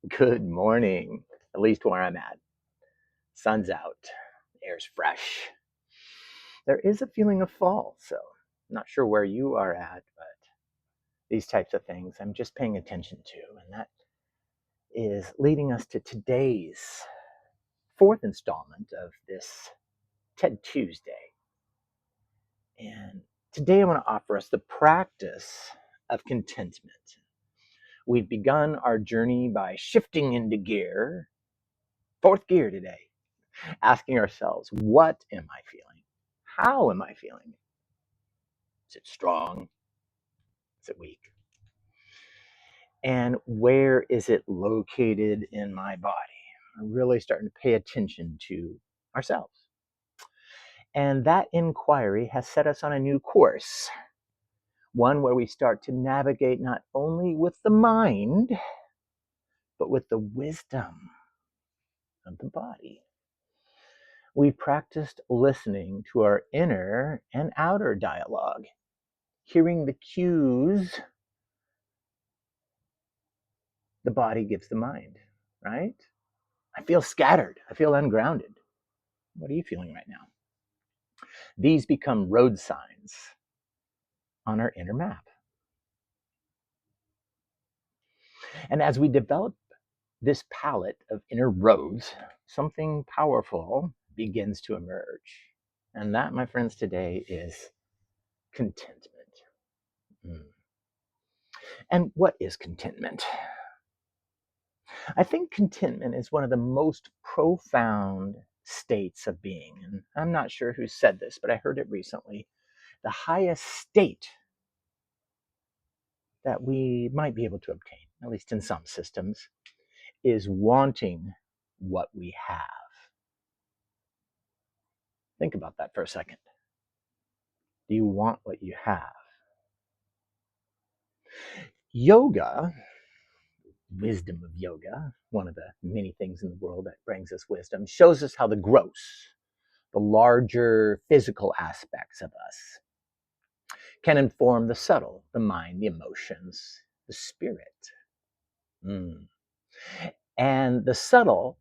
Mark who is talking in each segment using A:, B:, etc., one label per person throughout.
A: Good morning, at least where I'm at. Sun's out, air's fresh. There is a feeling of fall, so I'm not sure where you are at, but these types of things I'm just paying attention to, and that is leading us to today's fourth installment of this TED Tuesday. And today I want to offer us the practice of contentment. We've begun our journey by shifting into gear, fourth gear today, asking ourselves, what am I feeling? How am I feeling? Is it strong? Is it weak? And where is it located in my body? I'm really starting to pay attention to ourselves. And that inquiry has set us on a new course, one where we start to navigate not only with the mind, but with the wisdom of the body. We practiced listening to our inner and outer dialogue, hearing the cues the body gives the mind, right? I feel scattered. I feel ungrounded. What are you feeling right now? These become road signs on our inner map. And as we develop this palette of inner roads, something powerful begins to emerge. And that, my friends, today is contentment. And what is contentment? I think contentment is one of the most profound states of being. And I'm not sure who said this, but I heard it recently. The highest state that we might be able to obtain, at least in some systems, is wanting what we have. Think about that for a second. Do you want what you have? Yoga, wisdom of yoga, one of the many things in the world that brings us wisdom, shows us how the gross, the larger physical aspects of us, can inform the subtle, the mind, the emotions, the spirit. And the subtle,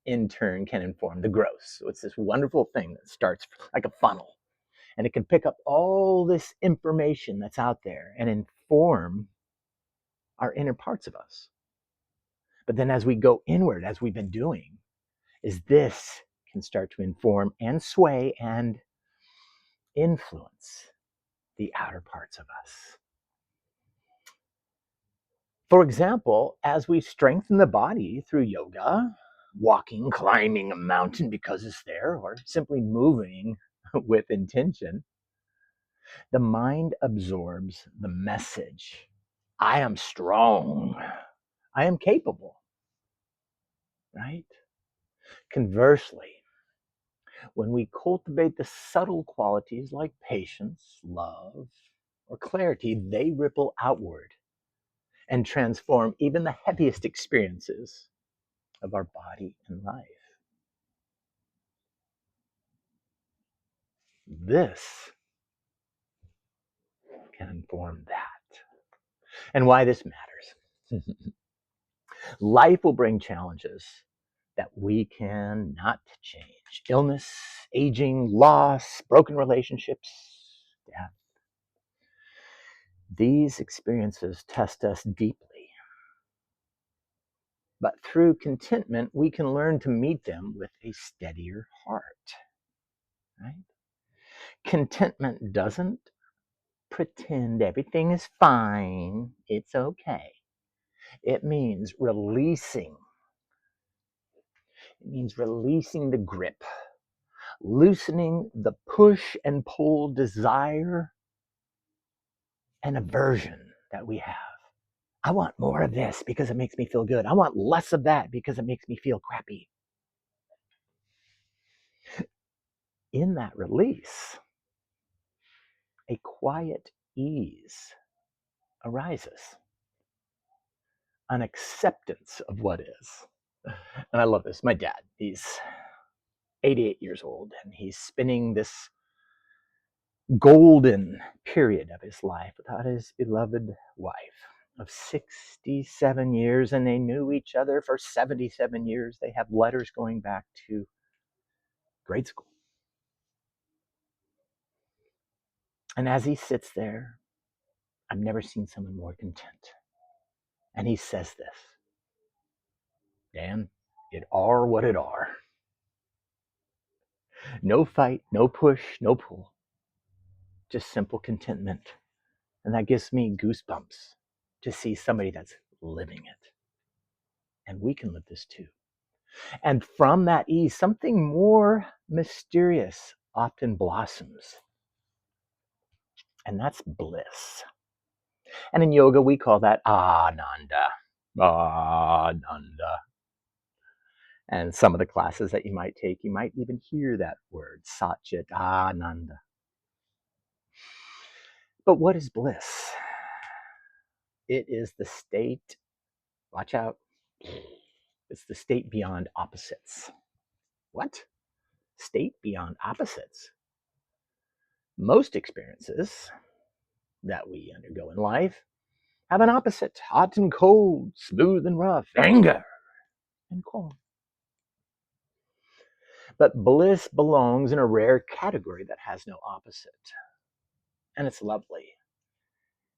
A: in turn, can inform the gross. So it's this wonderful thing that starts like a funnel, and it can pick up all this information that's out there and inform our inner parts of us. But then as we go inward, as we've been doing, is this can start to inform and sway and influence the outer parts of us. For example, as we strengthen the body through yoga, walking, climbing a mountain because it's there, or simply moving with intention, the mind absorbs the message. I am strong. I am capable, right? Conversely, when we cultivate the subtle qualities like patience, love, or clarity, they ripple outward and transform even the heaviest experiences of our body and life. This can inform that. And why this matters. Life will bring challenges that we cannot change. Illness, aging, loss, broken relationships, death. These experiences test us deeply. But through contentment, we can learn to meet them with a steadier heart. Right? Contentment doesn't pretend everything is fine, it's okay. It means releasing. It means releasing the grip, loosening the push and pull desire and aversion that we have. I want more of this because it makes me feel good. I want less of that because it makes me feel crappy. In that release, a quiet ease arises, an acceptance of what is. And I love this. My dad, he's 88 years old, and he's spending this golden period of his life without his beloved wife. of 67 years, and they knew each other for 77 years. They have letters going back to grade school. And as he sits there, I've never seen someone more content. And he says this, Dan, it are what it are. No fight, no push, no pull. Just simple contentment. And that gives me goosebumps to see somebody that's living it. And we can live this too. And from that ease, something more mysterious often blossoms. And that's bliss. And in yoga, we call that Ananda. Ananda. And some of the classes that you might take, you might even hear that word, Satchit Ananda. But what is bliss? It is the state, watch out, it's the state beyond opposites. What? State beyond opposites? Most experiences that we undergo in life have an opposite, hot and cold, smooth and rough, anger and calm. But bliss belongs in a rare category that has no opposite. And it's lovely.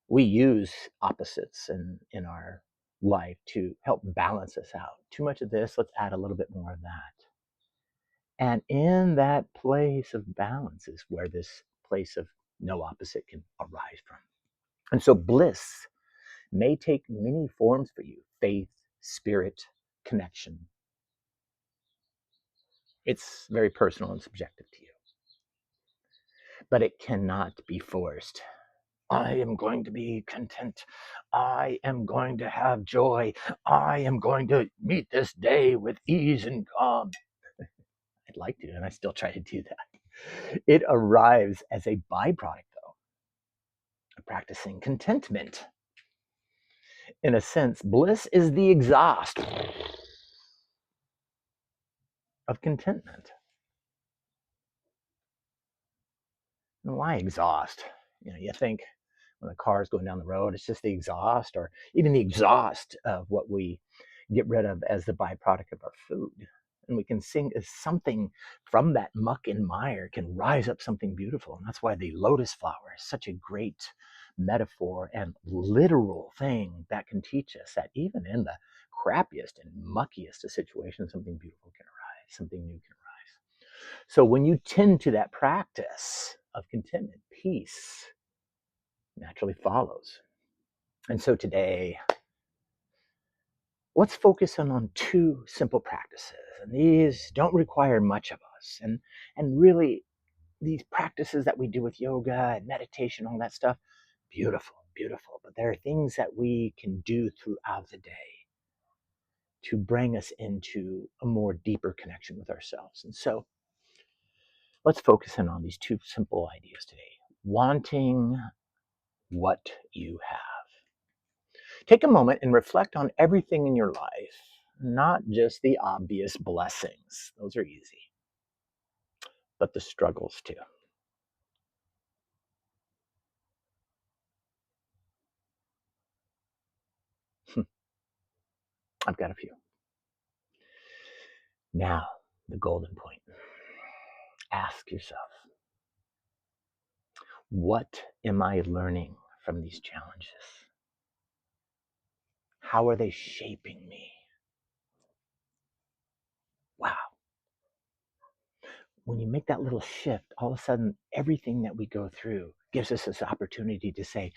A: We use opposites in our life to help balance us out. Too much of this, let's add a little bit more of that. And in that place of balance is where this place of no opposite can arise from. And so bliss may take many forms for you: faith, spirit, connection. It's very personal and subjective to you. But it cannot be forced. I am going to be content. I am going to have joy. I am going to meet this day with ease and calm. I'd like to, and I still try to do that. It arrives as a byproduct, though, of practicing contentment. In a sense, bliss is the exhaust of contentment. And why exhaust? You think when a car is going down the road, it's just the exhaust, or even the exhaust of what we get rid of as the byproduct of our food. And we can sing as something from that muck and mire can rise up something beautiful. And that's why the lotus flower is such a great metaphor and literal thing that can teach us that even in the crappiest and muckiest of situations, something beautiful can arise, something new can arise. So when you tend to that practice of contentment, peace naturally follows. And so today, let's focus on two simple practices. And these don't require much of us. And really, these practices that we do with yoga and meditation, all that stuff, beautiful, beautiful. But there are things that we can do throughout the day to bring us into a more deeper connection with ourselves. And so let's focus in on these two simple ideas today. Wanting what you have. Take a moment and reflect on everything in your life, not just the obvious blessings. Those are easy, but the struggles too. I've got a few. Now, the golden point. Ask yourself, what am I learning from these challenges? How are they shaping me? Wow. When you make that little shift, all of a sudden, everything that we go through gives us this opportunity to say,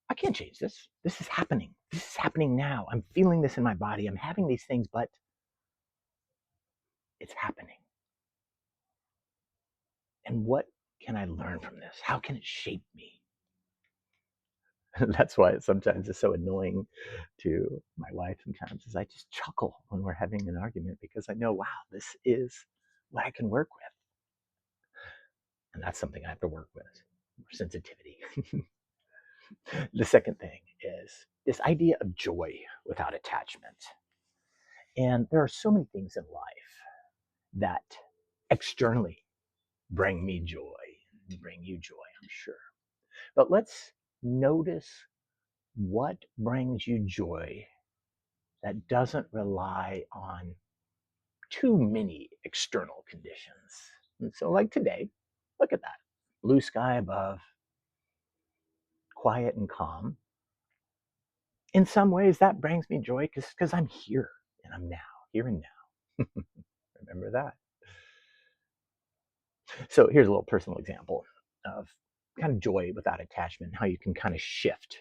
A: I can't change this. This is happening. This is happening now. I'm feeling this in my body. I'm having these things, but it's happening. And what can I learn from this? How can it shape me? That's why sometimes it's so annoying to my wife sometimes is I just chuckle when we're having an argument because I know, wow, this is what I can work with. And that's something I have to work with, sensitivity. The second thing is this idea of joy without attachment. And there are so many things in life that externally bring me joy, bring you joy, I'm sure. But let's notice what brings you joy that doesn't rely on too many external conditions? And so, like today, look at that blue sky above, quiet and calm. In some ways, that brings me joy because I'm here and I'm now, here and now. Remember that. So, here's a little personal example of kind of joy without attachment, how you can kind of shift.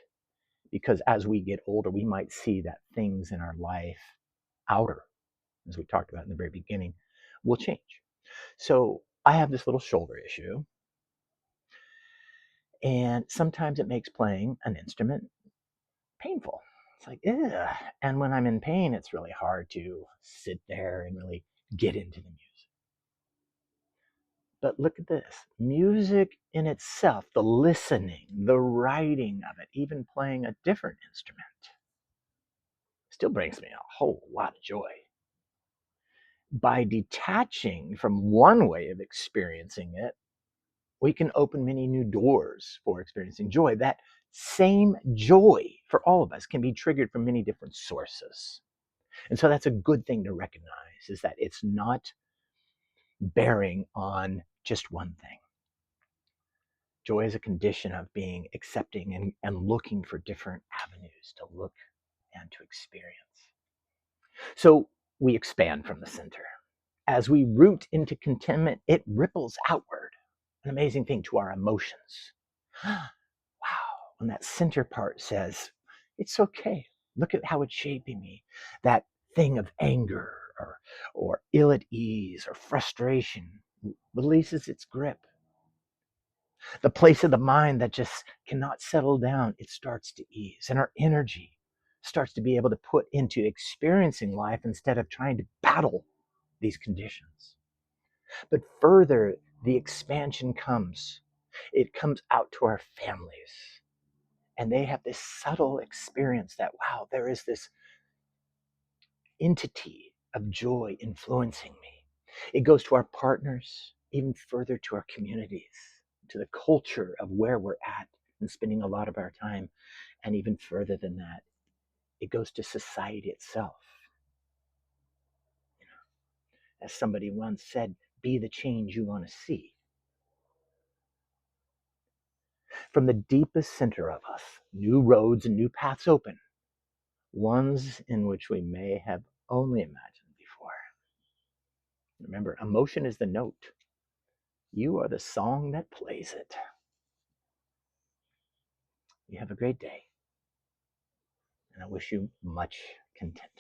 A: Because as we get older, we might see that things in our life, outer, as we talked about in the very beginning, will change. So, I have this little shoulder issue, and sometimes it makes playing an instrument painful. It's like, ugh. And when I'm in pain, it's really hard to sit there and really get into the music. But look at this music in itself, the listening, the writing of it, even playing a different instrument, still brings me a whole lot of joy. By detaching from one way of experiencing it, we can open many new doors for experiencing joy. That same joy for all of us can be triggered from many different sources. And so that's a good thing to recognize, is that it's not bearing on just one thing. Joy is a condition of being accepting and looking for different avenues to look and to experience. So we expand from the center. As we root into contentment, it ripples outward. An amazing thing to our emotions. Wow. When that center part says, it's okay. Look at how it's shaping me. That thing of anger or ill at ease or frustration releases its grip. The place of the mind that just cannot settle down, it starts to ease. And our energy starts to be able to put into experiencing life instead of trying to battle these conditions. But further, the expansion comes. It comes out to our families. And they have this subtle experience that, wow, there is this entity of joy influencing me. It goes to our partners, even further to our communities, to the culture of where we're at and spending a lot of our time. And even further than that, it goes to society itself. As somebody once said, be the change you want to see. From the deepest center of us, new roads and new paths open, ones in which we may have only imagined before. Remember, emotion is the note. You are the song that plays it. You have a great day, and I wish you much contentment.